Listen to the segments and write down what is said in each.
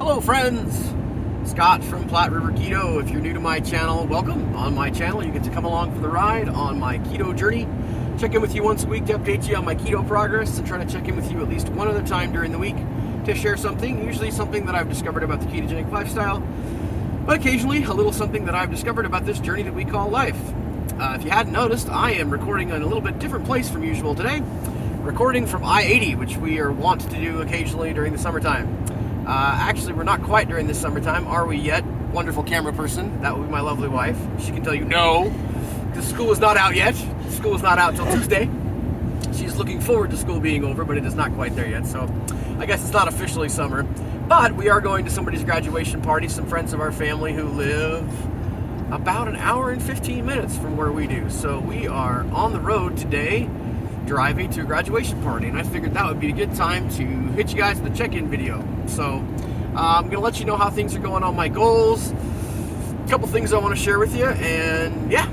Hello friends, Scott from Platte River Keto. If you're new to my channel, welcome. On my channel you get to come along for the ride on my keto journey. Check in with you once a week to update you on my keto progress and try to check in with you at least one other time during the week to share something, usually something that I've discovered about the ketogenic lifestyle, but occasionally a little something that I've discovered about this journey that we call life. If you hadn't noticed, I am recording in a little bit different place from usual today, recording from I-80, which we are wont to do occasionally during the summertime. Actually, we're not quite during this summertime, are we yet? Wonderful camera person, that would be my lovely wife. She can tell you no, because school is not out yet. School is not out till Tuesday. She's looking forward to school being over, but it is not quite there yet, so I guess it's not officially summer. But we are going to somebody's graduation party, some friends of our family who live about an hour and 15 minutes from where we do. So we are on the road today, driving to a graduation party, and I figured that would be a good time to hit you guys with a check-in video. So I'm going to let you know how things are going on my goals, a couple things I want to share with you, and yeah,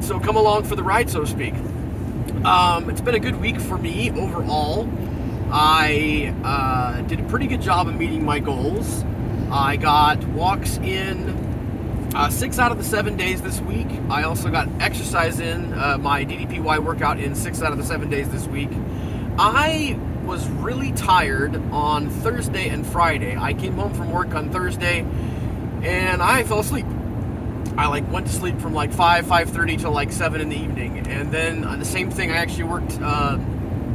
so come along for the ride, so to speak. It's been a good week for me overall. I did a pretty good job of meeting my goals. I got walks in 6 out of the 7 days this week. I also got exercise in, my DDPY workout in 6 out of the 7 days this week. I was really tired on Thursday and Friday. I came home from work on Thursday and I fell asleep. I went to sleep from 5:30 till 7 in the evening. And then the same thing, I actually worked a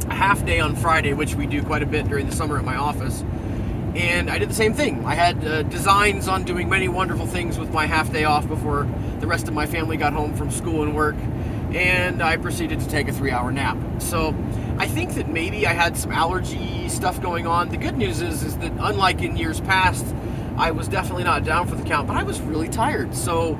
half day on Friday, which we do quite a bit during the summer at my office. And I did the same thing. I had designs on doing many wonderful things with my half day off before the rest of my family got home from school and work. And I proceeded to take a 3-hour nap. So I think that maybe I had some allergy stuff going on. The good news is that unlike in years past, I was definitely not down for the count, but I was really tired. So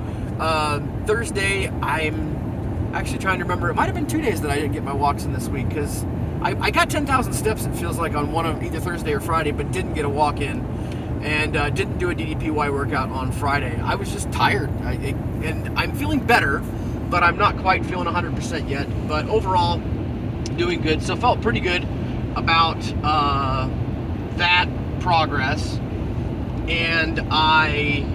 Thursday, I'm actually trying to remember, it might have been 2 days that I didn't get my walks in this week, because I got 10,000 steps, it feels like, on one of either Thursday or Friday, but didn't get a walk in, and didn't do a DDPY workout on Friday. I was just tired, and I'm feeling better, but I'm not quite feeling 100% yet. But overall, doing good. So felt pretty good about that progress, and I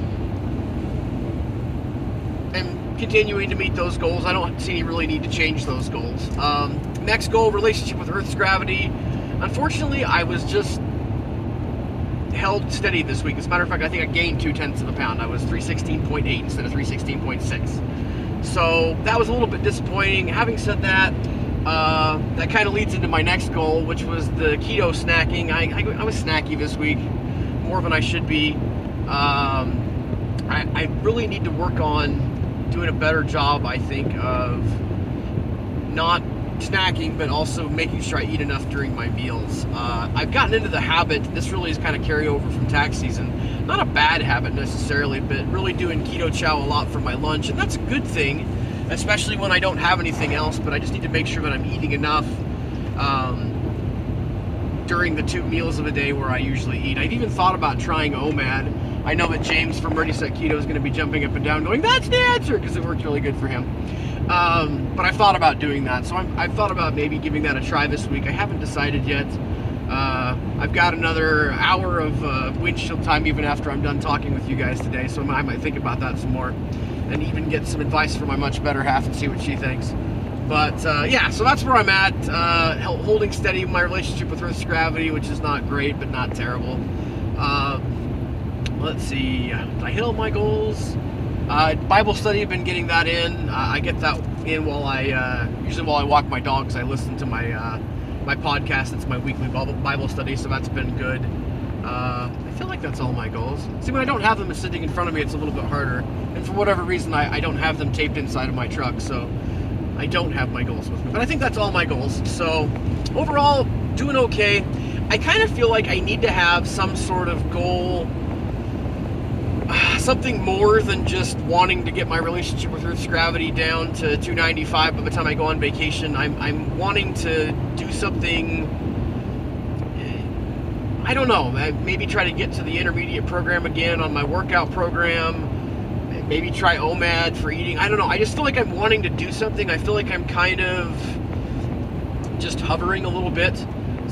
am continuing to meet those goals. I don't see any really need to change those goals. Next goal, relationship with Earth's gravity. Unfortunately, I was just held steady this week. As a matter of fact, I think I gained 0.2 of a pound. I was 316.8 instead of 316.6. So that was a little bit disappointing. Having said that, that kind of leads into my next goal, which was the keto snacking. I was snacky this week, more than I should be. I really need to work on doing a better job, I think, of not snacking, but also making sure I eat enough during my meals. I've gotten into the habit, this really is kind of carryover from tax season, not a bad habit necessarily, but really doing keto chow a lot for my lunch, and that's a good thing, especially when I don't have anything else, but I just need to make sure that I'm eating enough during the 2 meals of a day where I usually eat. I've even thought about trying OMAD. I know that James from Ready Set Keto is going to be jumping up and down going, that's the answer, because it worked really good for him. But I've thought about doing that, so I've thought about maybe giving that a try this week. I haven't decided yet. I've got another hour of windshield time even after I'm done talking with you guys today, so I might think about that some more and even get some advice from my much better half and see what she thinks. But yeah, so that's where I'm at, holding steady my relationship with Earth's gravity, which is not great, but not terrible. Let's see, did I hit all my goals? Bible study, I've been getting that in. I get that in usually while I walk my dogs. I listen to my my podcast. It's my weekly Bible study, so that's been good. I feel like that's all my goals. See, when I don't have them sitting in front of me, it's a little bit harder. And for whatever reason, I don't have them taped inside of my truck, so I don't have my goals with me. But I think that's all my goals. So overall, doing okay. I kind of feel like I need to have some sort of goal, something more than just wanting to get my relationship with Earth's gravity down to 295 by the time I go on vacation. I'm wanting to do something, I don't know, maybe try to get to the intermediate program again on my workout program, maybe try OMAD for eating. I don't know, I just feel like I'm wanting to do something. I feel like I'm kind of just hovering a little bit.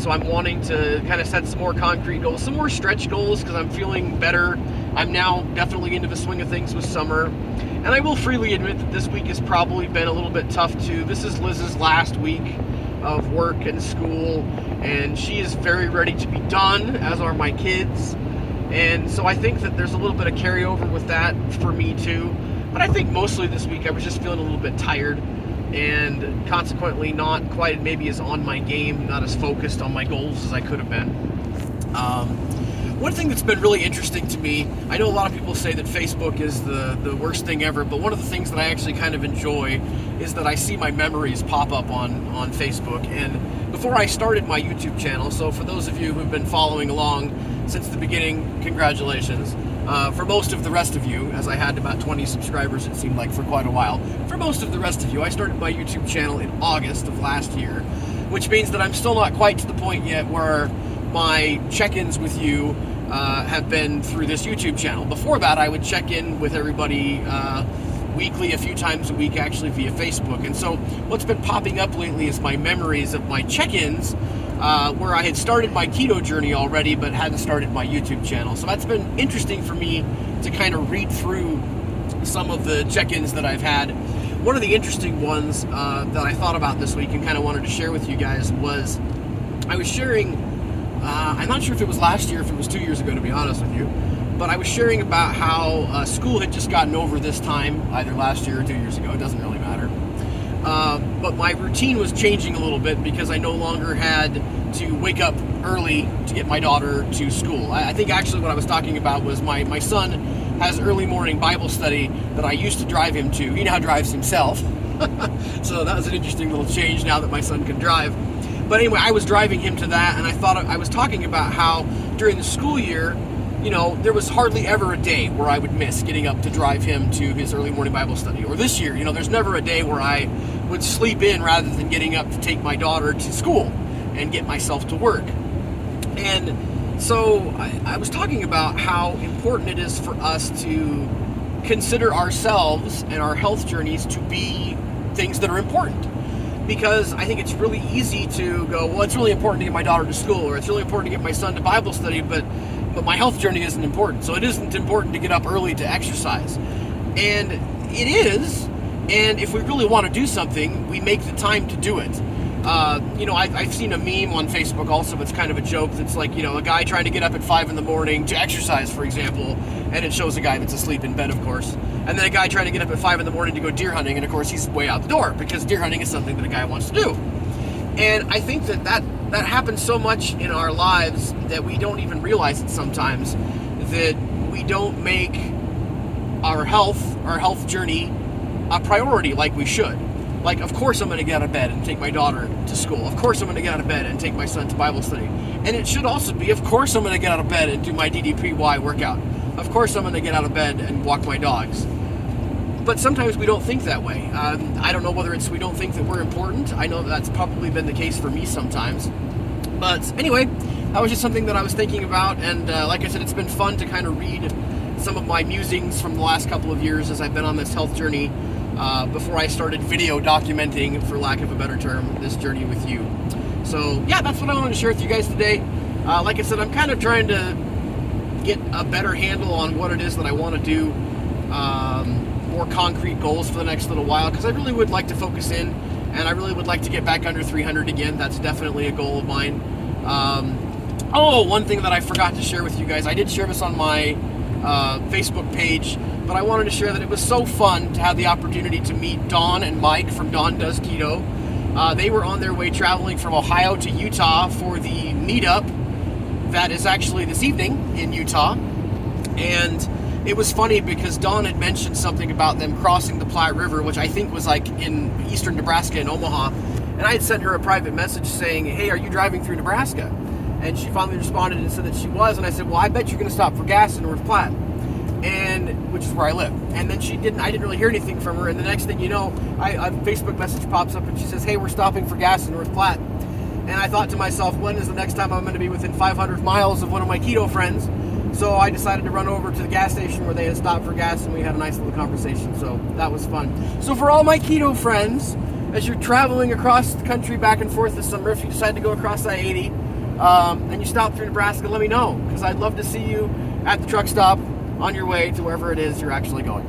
so I'm wanting to kind of set some more concrete goals, some more stretch goals, because I'm feeling better. I'm now definitely into the swing of things with summer. And I will freely admit that this week has probably been a little bit tough too. This is Liz's last week of work and school, and she is very ready to be done, as are my kids. And so I think that there's a little bit of carryover with that for me too. But I think mostly this week I was just feeling a little bit tired, and consequently not quite maybe as on my game, not as focused on my goals as I could have been. One thing that's been really interesting to me, I know a lot of people say that Facebook is the worst thing ever, but one of the things that I actually kind of enjoy is that I see my memories pop up on Facebook. And before I started my YouTube channel, so for those of you who've been following along since the beginning, congratulations. For most of the rest of you, as I had about 20 subscribers, it seemed like, for quite a while. For most of the rest of you, I started my YouTube channel in August of last year, which means that I'm still not quite to the point yet where my check-ins with you have been through this YouTube channel. Before that, I would check in with everybody weekly, a few times a week, actually, via Facebook. And so what's been popping up lately is my memories of my check-ins, where I had started my keto journey already, but hadn't started my YouTube channel. So that's been interesting for me to kind of read through some of the check-ins that I've had. One of the interesting ones that I thought about this week and kind of wanted to share with you guys was I was sharing, I'm not sure if it was last year, if it was 2 years ago, to be honest with you, but I was sharing about how school had just gotten over this time, either last year or 2 years ago, it doesn't really matter. But my routine was changing a little bit because I no longer had to wake up early to get my daughter to school. I think actually what I was talking about was my son has early morning Bible study that I used to drive him to. He now drives himself. So that was an interesting little change now that my son can drive. But anyway, I was driving him to that, and I thought I was talking about how during the school year, you know, there was hardly ever a day where I would miss getting up to drive him to his early morning Bible study. Or this year, you know, there's never a day where I would sleep in rather than getting up to take my daughter to school and get myself to work. And so I was talking about how important it is for us to consider ourselves and our health journeys to be things that are important. Because I think it's really easy to go, well, it's really important to get my daughter to school, or it's really important to get my son to Bible study, but my health journey isn't important. So it isn't important to get up early to exercise. And it is, and if we really want to do something, we make the time to do it. You know, I've seen a meme on Facebook also, it's kind of a joke that's like, you know, a guy trying to get up at 5 in the morning to exercise, for example, and it shows a guy that's asleep in bed, of course. And then a guy trying to get up at 5 in the morning to go deer hunting, and of course he's way out the door, because deer hunting is something that a guy wants to do. And I think that happens so much in our lives that we don't even realize it sometimes, that we don't make our health journey a priority like we should. Like, of course I'm going to get out of bed and take my daughter to school. Of course I'm going to get out of bed and take my son to Bible study. And it should also be, of course I'm going to get out of bed and do my DDPY workout. Of course I'm going to get out of bed and walk my dogs. But sometimes we don't think that way. I don't know whether it's we don't think that we're important. I know that's probably been the case for me sometimes. But anyway, that was just something that I was thinking about. And like I said, it's been fun to kind of read some of my musings from the last couple of years as I've been on this health journey. Before I started video documenting, for lack of a better term, this journey with you. So yeah, that's what I wanted to share with you guys today. Like I said, I'm kind of trying to get a better handle on what it is that I want to do, more concrete goals for the next little while, because I really would like to focus in, and I really would like to get back under 300 again. That's definitely a goal of mine. One thing that I forgot to share with you guys, I did share this on my Facebook page, but I wanted to share that it was so fun to have the opportunity to meet Dawn and Mike from Dawn Does Keto. They were on their way traveling from Ohio to Utah for the meetup that is actually this evening in Utah. And it was funny because Dawn had mentioned something about them crossing the Platte River, which I think was like in eastern Nebraska in Omaha. And I had sent her a private message saying, hey, are you driving through Nebraska? And she finally responded and said that she was. And I said, well, I bet you're going to stop for gas in North Platte, and which is where I live. And then I didn't really hear anything from her. And the next thing you know, a Facebook message pops up and she says, hey, we're stopping for gas in North Platte. And I thought to myself, when is the next time I'm going to be within 500 miles of one of my keto friends? So I decided to run over to the gas station where they had stopped for gas, and we had a nice little conversation. So that was fun. So for all my keto friends, as you're traveling across the country back and forth this summer, if you decide to go across I-80, and you stop through Nebraska, let me know, because I'd love to see you at the truck stop on your way to wherever it is you're actually going.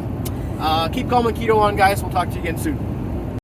Keep calm and keto on, guys. We'll talk to you again soon.